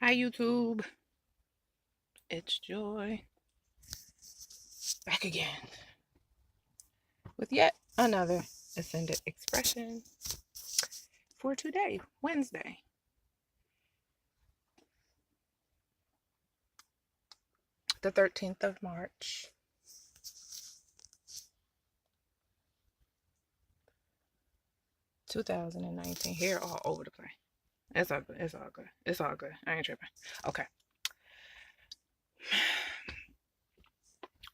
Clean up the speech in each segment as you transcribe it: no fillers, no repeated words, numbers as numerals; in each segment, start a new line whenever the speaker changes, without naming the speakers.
Hi, YouTube. It's Joy back again with yet another Ascended Expression for today, Wednesday, the 13th of March, 2019. Here, all over the place. It's all good. It's all good. It's all good. I ain't tripping. Okay.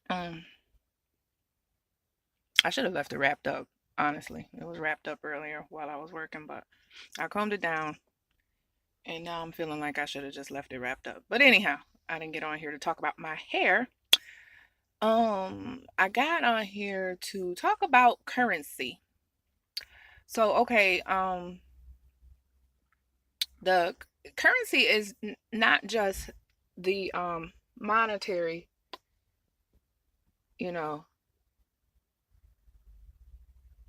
Um, I should have left it wrapped up. Honestly, it was wrapped up earlier while I was working, but I combed it down, and now I'm feeling like I should have just left it wrapped up. But anyhow, I didn't get on here to talk about my hair. I got on here to talk about currency. So, okay, the currency is not just the monetary, you know,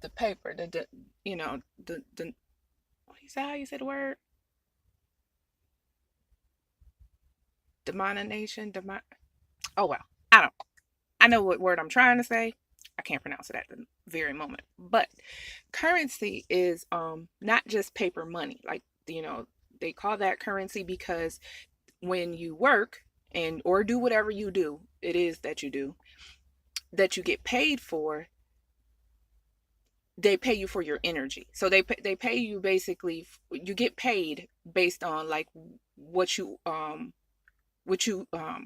the paper, the what you say how you say the word? Denomination, oh well. I know what word I'm trying to say. I can't pronounce it at the very moment. But currency is not just paper money. Like, they call that currency because when you work and or do whatever you do, it is that you do, that you get paid for, they pay you for your energy. So they pay you basically, you get paid based on like what you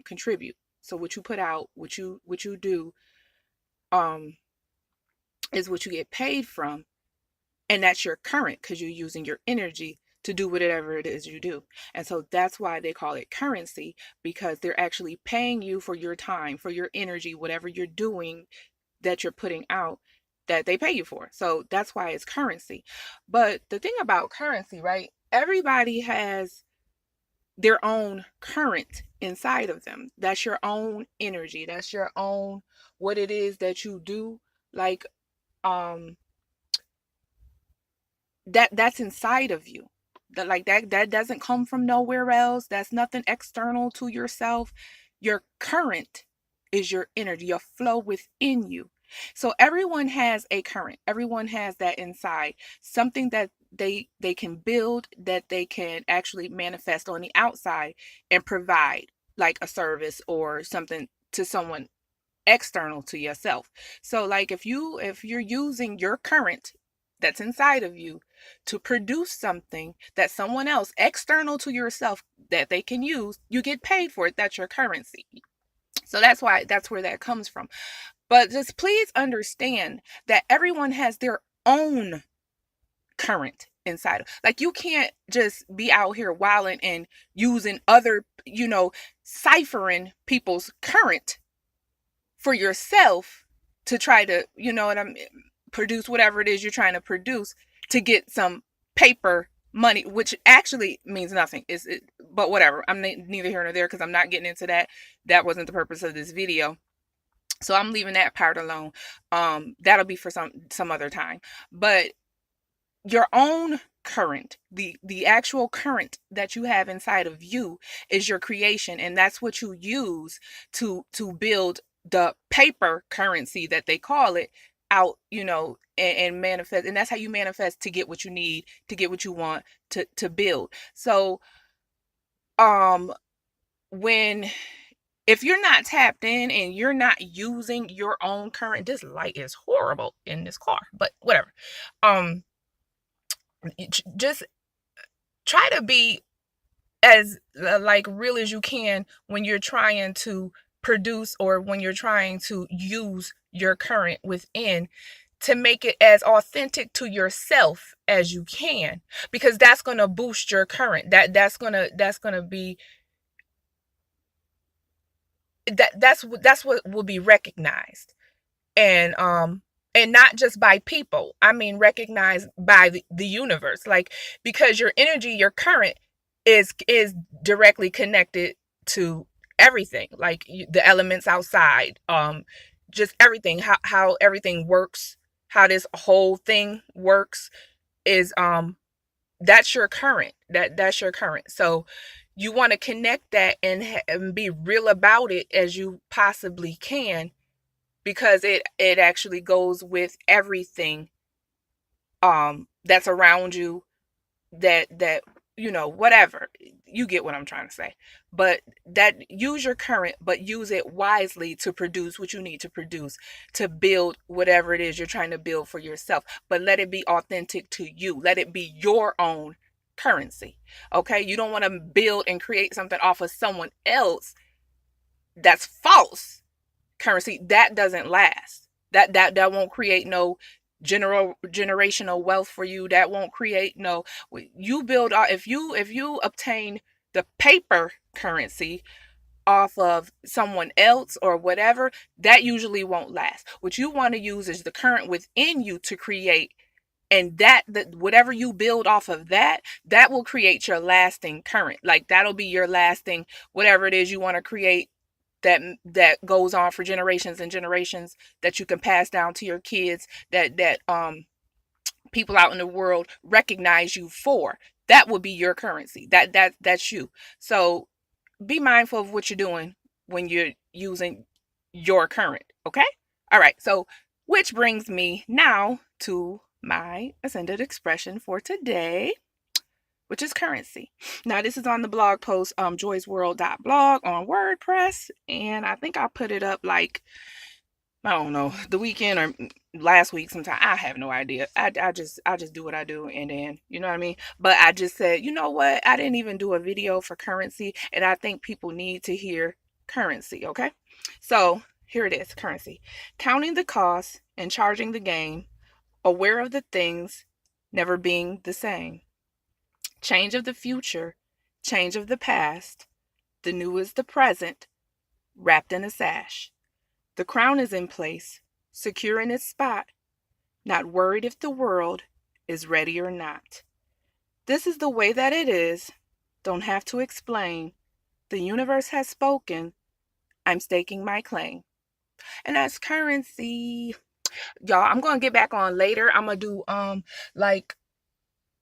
contribute. So what you put out, what you do um is what you get paid from, and that's your current because you're using your energy to do whatever it is you do. And so that's why they call it currency, because they're actually paying you for your time, for your energy, whatever you're doing that you're putting out, that they pay you for. So that's why it's currency. But the thing about currency, right? Everybody has their own current inside of them. That's your own energy. That's your own what it is that you do. Like um that's inside of you. That doesn't come from nowhere else. That's nothing external to yourself. Your current is your energy, your flow within you. So everyone has a current. Everyone has that inside, something that they can build, that they can actually manifest on the outside and provide, like a service or something to someone external to yourself. So like if you're using your current that's inside of you to produce something that someone else external to yourself that they can use, you get paid for it. That's your currency. So that's where that comes from. But just please understand that everyone has their own current inside of, like, you can't just be out here wilding and using other, ciphering people's current for yourself to try to, what I'm produce whatever it is you're trying to produce to get some paper money, which actually means nothing. Is it? But whatever. I'm neither here nor there because I'm not getting into that. That wasn't the purpose of this video. So I'm leaving that part alone. That'll be for some other time. But your own current, the actual current that you have inside of you, is your creation, and that's what you use to build the paper currency that they call it out, and manifest. And that's how you manifest to get what you need, to get what you want, to build. So um when if you're not tapped in and you're not using your own current, this light is horrible in this car, but whatever. um just try to be as like real as you can when you're trying to produce, or when you're trying to use your current within, to make it as authentic to yourself as you can, because that's going to boost your current. That's going to be that's what will be recognized. And not just by people, I mean recognized by the universe, like, because your energy, your current is directly connected to everything, like the elements outside, just everything, how everything works, how this whole thing works is that's your current. That's your current. So You want to connect that and be real about it as you possibly can, because it actually goes with everything that's around you, that whatever, you get what I'm trying to say. But that, use your current, but use it wisely to produce what you need to produce, to build whatever it is you're trying to build for yourself. But let it be authentic to you, let it be your own currency. Okay, you don't want to build and create something off of someone else that's false currency. That doesn't last. That won't create no generational wealth for you. That won't create no, you build, if you obtain the paper currency off of someone else or whatever, that usually won't last. What you want to use is the current within you to create, and that whatever you build off of that will create your lasting current. Like, that'll be your lasting, whatever it is you want to create, that goes on for generations and generations, that you can pass down to your kids, that people out in the world recognize you for. That will be your currency. That's you. So be mindful of what you're doing when you're using your current. Okay. All right. So, which brings me now to my ascended expression for today, which is currency. Now, this is on the blog post, joysworld.blog on WordPress, and I think I put it up like, I don't know, the weekend or last week sometime. I have no idea. I just do what I do, and then, you know what I mean? But I just said, you know what? I didn't even do a video for currency, and I think people need to hear currency, okay? So, here it is, currency. Counting the cost and charging the game, aware of the things never being the same. Change of the future, change of the past, the new is the present, wrapped in a sash. The crown is in place, secure in its spot, not worried if the world is ready or not. This is the way that it is, don't have to explain. The universe has spoken, I'm staking my claim. And that's currency. Y'all, I'm going to get back on later. I'm going to do like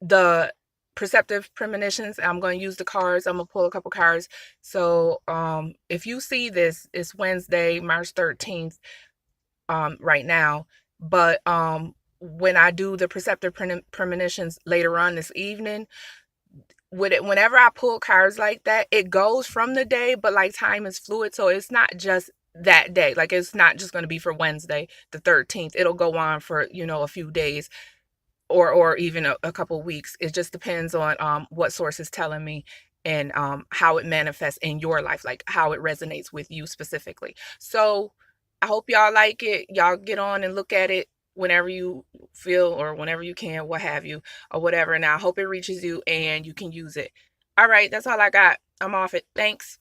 the perceptive premonitions. I'm going to use the cards. I'm going to pull a couple cards. So if you see this, it's Wednesday, March 13th, right now. But when I do the perceptive premonitions later on this evening, whenever I pull cards like that, it goes from the day, but like time is fluid. So it's not just that day. Like, it's not just going to be for Wednesday, the 13th. It'll go on for, a few days, or even a couple weeks. It just depends on what source is telling me, and how it manifests in your life, like how it resonates with you specifically. So I hope y'all like it. Y'all get on and look at it whenever you feel, or whenever you can, what have you, or whatever. And I hope it reaches you and you can use it. All right, that's all I got. I'm off it. Thanks.